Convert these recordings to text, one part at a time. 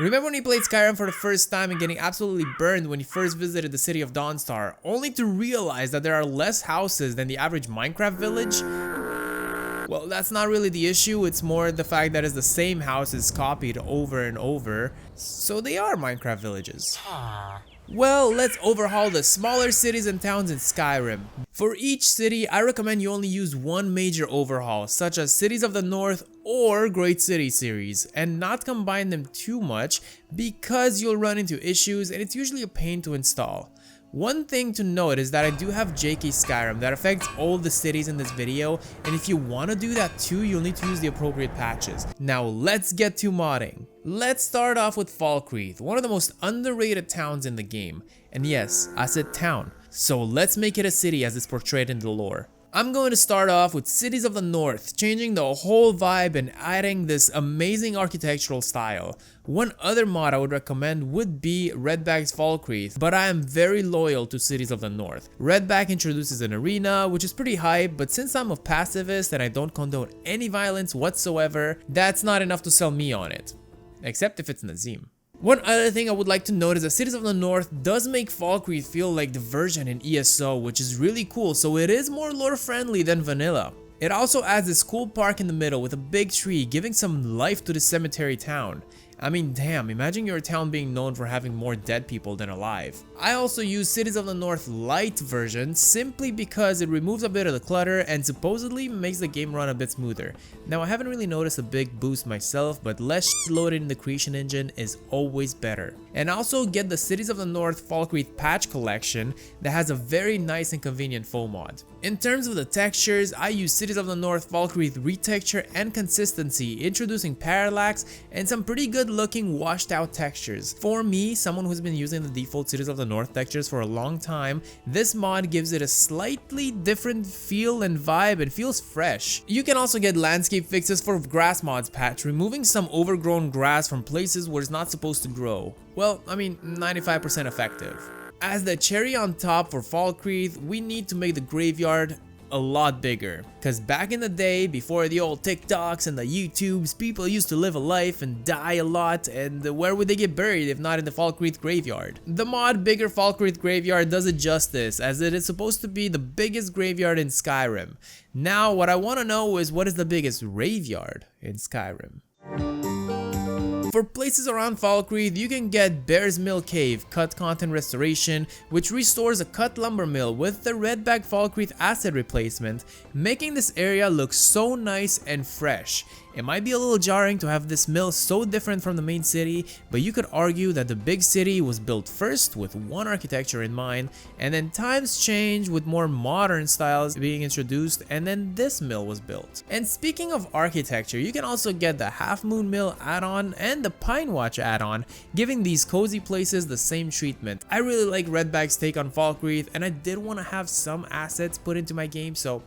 Remember when you played Skyrim for the first time and getting absolutely burned when you first visited the city of Dawnstar, only to realize that there are less houses than the average Minecraft village? Well, that's not really the issue, it's more the fact that it's the same houses copied over and over, so they are Minecraft villages. Well, let's overhaul the smaller cities and towns in Skyrim. For each city, I recommend you only use one major overhaul, such as Cities of the North or Great City series, and not combine them too much because you'll run into issues and it's usually a pain to install. One thing to note is that I do have JK Skyrim that affects all the cities in this video, and if you want to do that too, you'll need to use the appropriate patches. Now let's get to modding. Let's start off with Falkreath, one of the most underrated towns in the game. And yes, I said town, so let's make it a city as it's portrayed in the lore. I'm going to start off with Cities of the North, changing the whole vibe and adding this amazing architectural style. One other mod I would recommend would be Redback's Falkreath, but I am very loyal to Cities of the North. Redback introduces an arena, which is pretty hype, but since I'm a pacifist and I don't condone any violence whatsoever, that's not enough to sell me on it. Except if it's Nazim. One other thing I would like to note is that Cities of the North does make Falkreath feel like the version in ESO, which is really cool, so it is more lore friendly than vanilla. It also adds this cool park in the middle with a big tree, giving some life to the cemetery town. I mean, damn, imagine your town being known for having more dead people than alive. I also use Cities of the North Lite version simply because it removes a bit of the clutter and supposedly makes the game run a bit smoother. Now, I haven't really noticed a big boost myself, but less loaded in the creation engine is always better. And also get the Cities of the North Falkreath patch collection that has a very nice and convenient foam mod. In terms of the textures, I use Cities of the North Falkreath retexture and consistency, introducing parallax and some pretty good looking washed out textures. For me, someone who's been using the default Cities of the North textures for a long time, this mod gives it a slightly different feel and vibe and feels fresh. You can also get landscape fixes for grass mods patch, removing some overgrown grass from places where it's not supposed to grow. Well, I mean, 95% effective. As the cherry on top for Falkreath, we need to make the graveyard a lot bigger, because back in the day, before the old TikToks and the YouTubes, people used to live a life and die a lot, and where would they get buried if not in the Falkreath graveyard? The mod Bigger Falkreath Graveyard does it justice, as it is supposed to be the biggest graveyard in Skyrim. Now what I want to know is, what is the biggest graveyard in Skyrim? For places around Falkreath, you can get Bear's Mill Cave cut content restoration, which restores a cut lumber mill with the Redback Falkreath acid replacement, making this area look so nice and fresh. It might be a little jarring to have this mill so different from the main city, but you could argue that the big city was built first with one architecture in mind, and then times changed with more modern styles being introduced, and then this mill was built. And speaking of architecture, you can also get the Half Moon Mill add-on and the Pine Watch add-on, giving these cozy places the same treatment. I really like Redback's take on Falkreath, and I did want to have some assets put into my game, so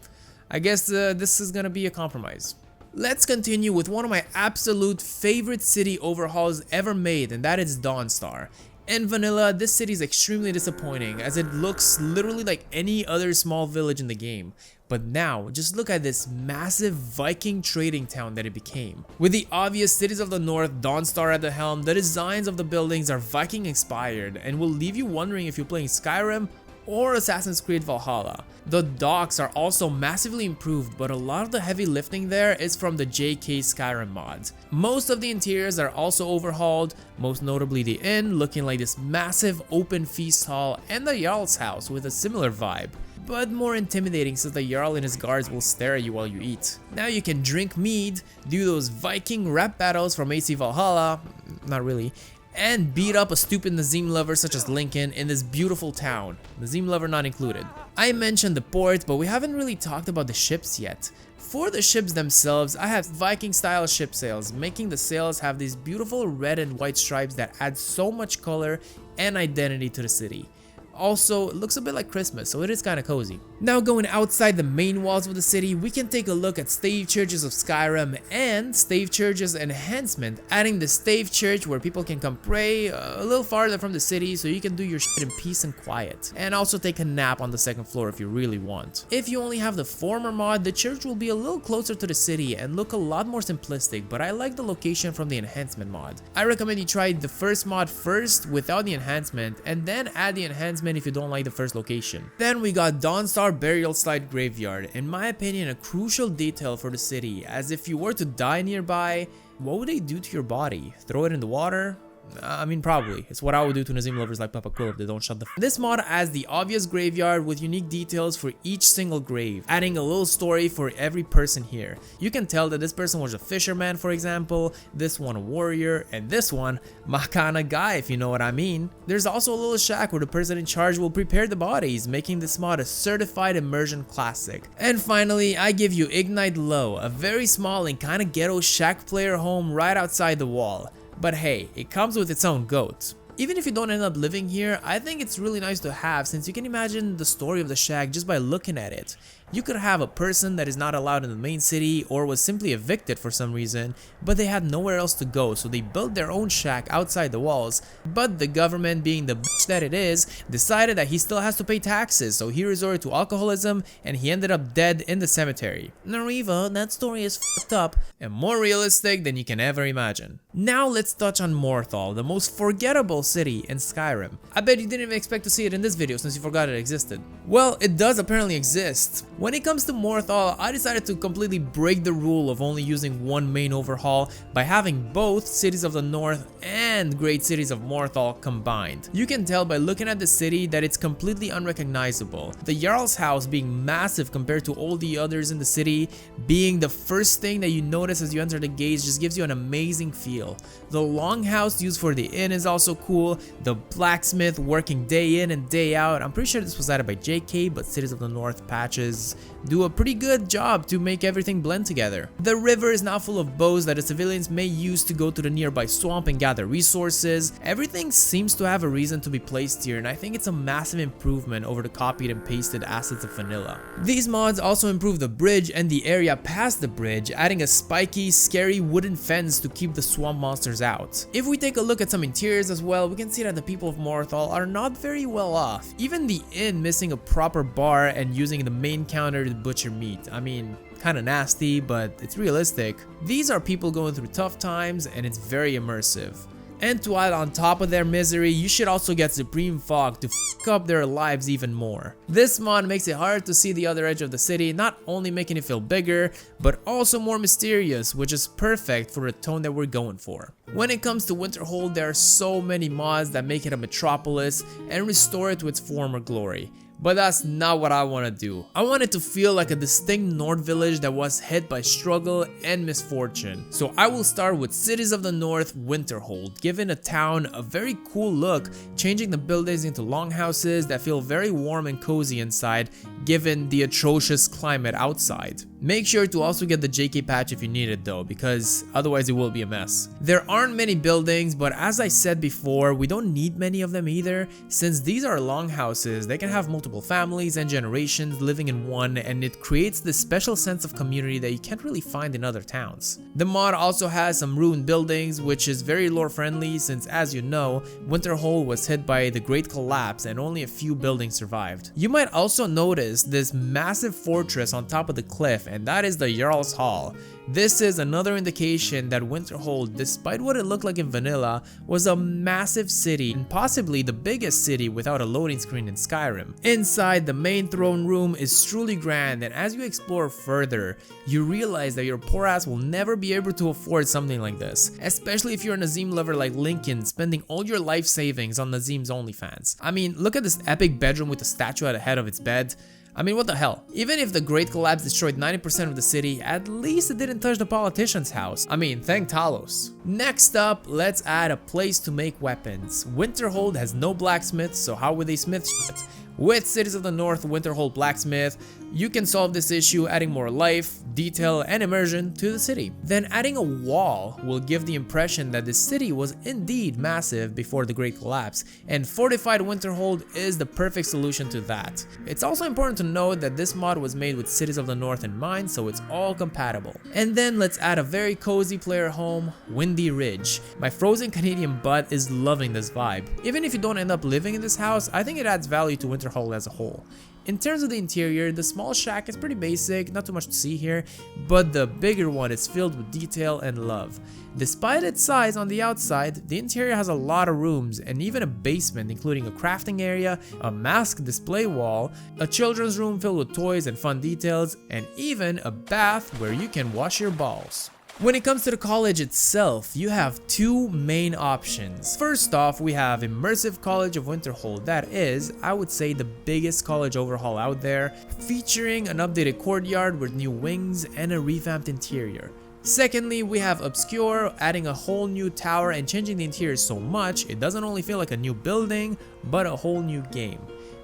I guess this is gonna be a compromise. Let's continue with one of my absolute favorite city overhauls ever made, and that is Dawnstar. In vanilla, this city is extremely disappointing as it looks literally like any other small village in the game. But now, just look at this massive Viking trading town that it became. With the obvious Cities of the North Dawnstar at the helm, the designs of the buildings are Viking inspired and will leave you wondering if you're playing Skyrim or Assassin's Creed Valhalla. The docks are also massively improved, but a lot of the heavy lifting there is from the JK Skyrim mods. Most of the interiors are also overhauled, most notably the inn looking like this massive open feast hall, and the Jarl's house with a similar vibe, but more intimidating since the Jarl and his guards will stare at you while you eat. Now you can drink mead, do those Viking rap battles from AC Valhalla, not really, and beat up a stupid Nazim lover such as Lincoln in this beautiful town, Nazim lover not included. I mentioned the port, but we haven't really talked about the ships yet. For the ships themselves, I have Viking style ship sails, making the sails have these beautiful red and white stripes that add so much color and identity to the city. Also, it looks a bit like Christmas, so it is kinda cozy. Now going outside the main walls of the city, we can take a look at Stave Churches of Skyrim and Stave Churches Enhancement, adding the Stave Church where people can come pray a little farther from the city so you can do your shit in peace and quiet, and also take a nap on the second floor if you really want. If you only have the former mod, the church will be a little closer to the city and look a lot more simplistic, but I like the location from the enhancement mod. I recommend you try the first mod first without the enhancement, and then add the enhancement if you don't like the first location. Then we got Dawnstar Burial Site Graveyard, in my opinion a crucial detail for the city, as if you were to die nearby, what would they do to your body? Throw it in the water? I mean, probably. It's what I would do to Nazim lovers like Papa Quill if they don't shut the f. This mod adds the obvious graveyard with unique details for each single grave, adding a little story for every person here. You can tell that this person was a fisherman, for example, this one a warrior, and this one, my kinda guy, if you know what I mean. There's also a little shack where the person in charge will prepare the bodies, making this mod a certified immersion classic. And finally, I give you Ignite Low, a very small and kinda ghetto shack player home right outside the wall. But hey, it comes with its own goats. Even if you don't end up living here, I think it's really nice to have, since you can imagine the story of the shack just by looking at it. You could have a person that is not allowed in the main city or was simply evicted for some reason, but they had nowhere else to go, so they built their own shack outside the walls. But the government, being the bitch that it is, decided that he still has to pay taxes, so he resorted to alcoholism and he ended up dead in the cemetery. Nariva, that story is fucked up and more realistic than you can ever imagine. Now let's touch on Morthal, the most forgettable city in Skyrim. I bet you didn't even expect to see it in this video since you forgot it existed. Well, it does apparently exist. When it comes to Morthal, I decided to completely break the rule of only using one main overhaul by having both Cities of the North and Great Cities of Morthal combined. You can tell by looking at the city that it's completely unrecognizable. The Jarl's house being massive compared to all the others in the city, being the first thing that you notice as you enter the gates, just gives you an amazing feel. The longhouse used for the inn is also cool. The blacksmith working day in and day out. I'm pretty sure this was added by JK, but Cities of the North patches do a pretty good job to make everything blend together. The river is now full of bows that the civilians may use to go to the nearby swamp and gather resources. Everything seems to have a reason to be placed here, and I think it's a massive improvement over the copied and pasted assets of vanilla. These mods also improve the bridge and the area past the bridge, adding a spiky, scary wooden fence to keep the swamp monsters out. If we take a look at some interiors as well, we can see that the people of Morthal are not very well off. Even the inn missing a proper bar and using the main counter to butcher meat. I mean, kinda nasty, but it's realistic. These are people going through tough times and it's very immersive. And to add on top of their misery, you should also get Supreme Fog to f up their lives even more. This mod makes it hard to see the other edge of the city, not only making it feel bigger, but also more mysterious, which is perfect for the tone that we're going for. When it comes to Winterhold, there are so many mods that make it a metropolis and restore it to its former glory. But that's not what I want to do. I want it to feel like a distinct North village that was hit by struggle and misfortune. So I will start with Cities of the North Winterhold, giving a town a very cool look, changing the buildings into longhouses that feel very warm and cozy inside, given the atrocious climate outside. Make sure to also get the JK patch if you need it though, because otherwise it will be a mess. There aren't many buildings, but as I said before, we don't need many of them either. Since these are longhouses, they can have multiple families and generations living in one, and it creates this special sense of community that you can't really find in other towns. The mod also has some ruined buildings, which is very lore friendly since, as you know, Winterhold was hit by the Great Collapse and only a few buildings survived. You might also notice this massive fortress on top of the cliff, and that is the Jarl's Hall. This is another indication that Winterhold, despite what it looked like in vanilla, was a massive city and possibly the biggest city without a loading screen in Skyrim. Inside, the main throne room is truly grand, and as you explore further, you realize that your poor ass will never be able to afford something like this, especially if you're a Nazim lover like Lincoln, spending all your life savings on Nazim's OnlyFans. I mean, look at this epic bedroom with a statue at the head of its bed. I mean, what the hell? Even if the Great Collapse destroyed 90% of the city, at least it didn't touch the politician's house. I mean, thank Talos. Next up, let's add a place to make weapons. Winterhold has no blacksmiths, so how would they smith shit? With Cities of the North Winterhold Blacksmith, you can solve this issue adding more life, detail, and immersion to the city. Then adding a wall will give the impression that the city was indeed massive before the Great Collapse, and fortified Winterhold is the perfect solution to that. It's also important to note that this mod was made with Cities of the North in mind, so it's all compatible. And then let's add a very cozy player home, Windy Ridge. My frozen Canadian butt is loving this vibe. Even if you don't end up living in this house, I think it adds value to Winterhold as a whole. In terms of the interior, the small shack is pretty basic, not too much to see here, but the bigger one is filled with detail and love. Despite its size on the outside, the interior has a lot of rooms and even a basement including a crafting area, a mask display wall, a children's room filled with toys and fun details, and even a bath where you can wash your balls. When it comes to the college itself, you have two main options. First off, we have Immersive College of Winterhold. That is, I would say, the biggest college overhaul out there, featuring an updated courtyard with new wings and a revamped interior. Secondly, we have Obscure, adding a whole new tower and changing the interior so much it doesn't only feel like a new building, but a whole new game.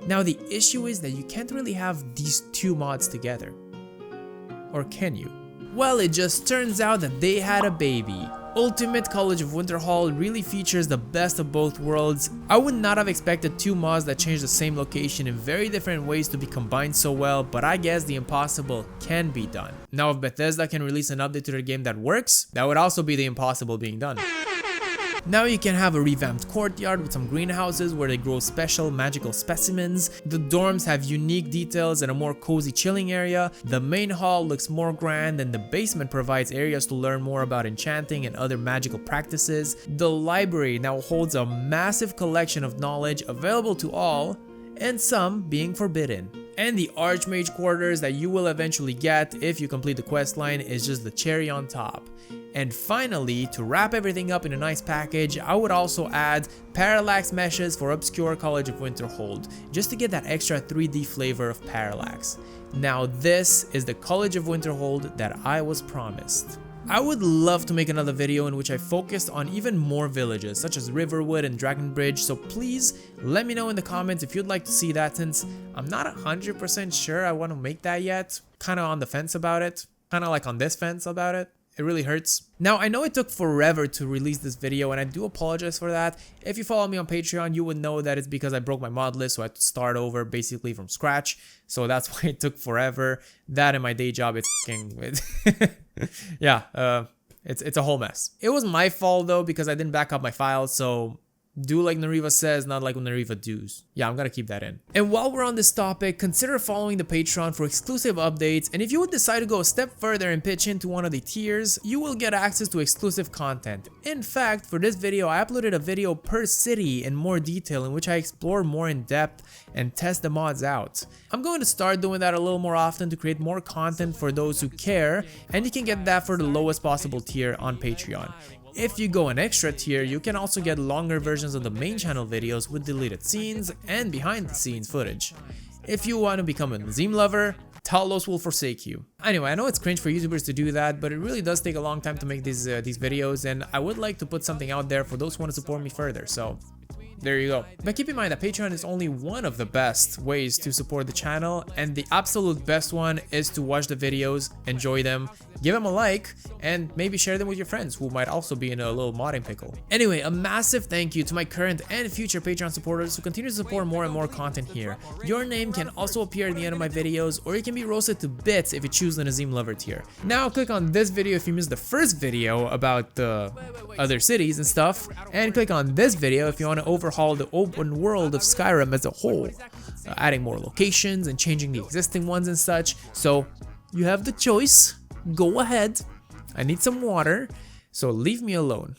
Now the issue is that you can't really have these two mods together. Or can you? Well, it just turns out that they had a baby. Ultimate College of Winterhold really features the best of both worlds. I would not have expected two mods that change the same location in very different ways to be combined so well, but I guess the impossible can be done. Now if Bethesda can release an update to their game that works, that would also be the impossible being done. Now you can have a revamped courtyard with some greenhouses where they grow special magical specimens. The dorms have unique details and a more cozy chilling area. The main hall looks more grand, and the basement provides areas to learn more about enchanting and other magical practices. The library now holds a massive collection of knowledge available to all, and some being forbidden. And the Archmage quarters that you will eventually get if you complete the questline is just the cherry on top. And finally, to wrap everything up in a nice package, I would also add parallax meshes for Obscure College of Winterhold, just to get that extra 3D flavor of parallax. Now this is the College of Winterhold that I was promised. I would love to make another video in which I focused on even more villages such as Riverwood and Dragonbridge, so please let me know in the comments if you'd like to see that, since I'm not 100% sure I want to make that yet. Kinda on the fence about it, kinda like on this fence about it. It really hurts. Now, I know it took forever to release this video, and I do apologize for that. If you follow me on Patreon, you would know that it's because I broke my mod list, so I had to start over basically from scratch. So that's why it took forever. That and my day job, it's yeah, it's a whole mess. It was my fault though, because I didn't back up my files, so do like Nariva says, not like Nariva does. Yeah, I'm gonna keep that in. And while we're on this topic, consider following the Patreon for exclusive updates, and if you would decide to go a step further and pitch into one of the tiers, you will get access to exclusive content. In fact, for this video, I uploaded a video per city in more detail in which I explore more in depth and test the mods out. I'm going to start doing that a little more often to create more content for those who care, and you can get that for the lowest possible tier on Patreon. If you go an extra tier, you can also get longer versions of the main channel videos with deleted scenes and behind the scenes footage. If you want to become a Nazim lover, Talos will forsake you. Anyway, I know it's cringe for YouTubers to do that, but it really does take a long time to make these videos, and I would like to put something out there for those who want to support me further, so there you go. But keep in mind that Patreon is only one of the best ways to support the channel, and the absolute best one is to watch the videos, enjoy them, give them a like, and maybe share them with your friends who might also be in a little modding pickle. Anyway, a massive thank you to my current and future Patreon supporters who continue to support more and more content here. Your name can also appear at the end of my videos, or you can be roasted to bits if you choose the Nazim Lover tier. Now click on this video if you missed the first video about the other cities and stuff, and click on this video if you want to overhaul the open world of Skyrim as a whole, adding more locations and changing the existing ones and such. So you have the choice. Go ahead. I need some water, so leave me alone.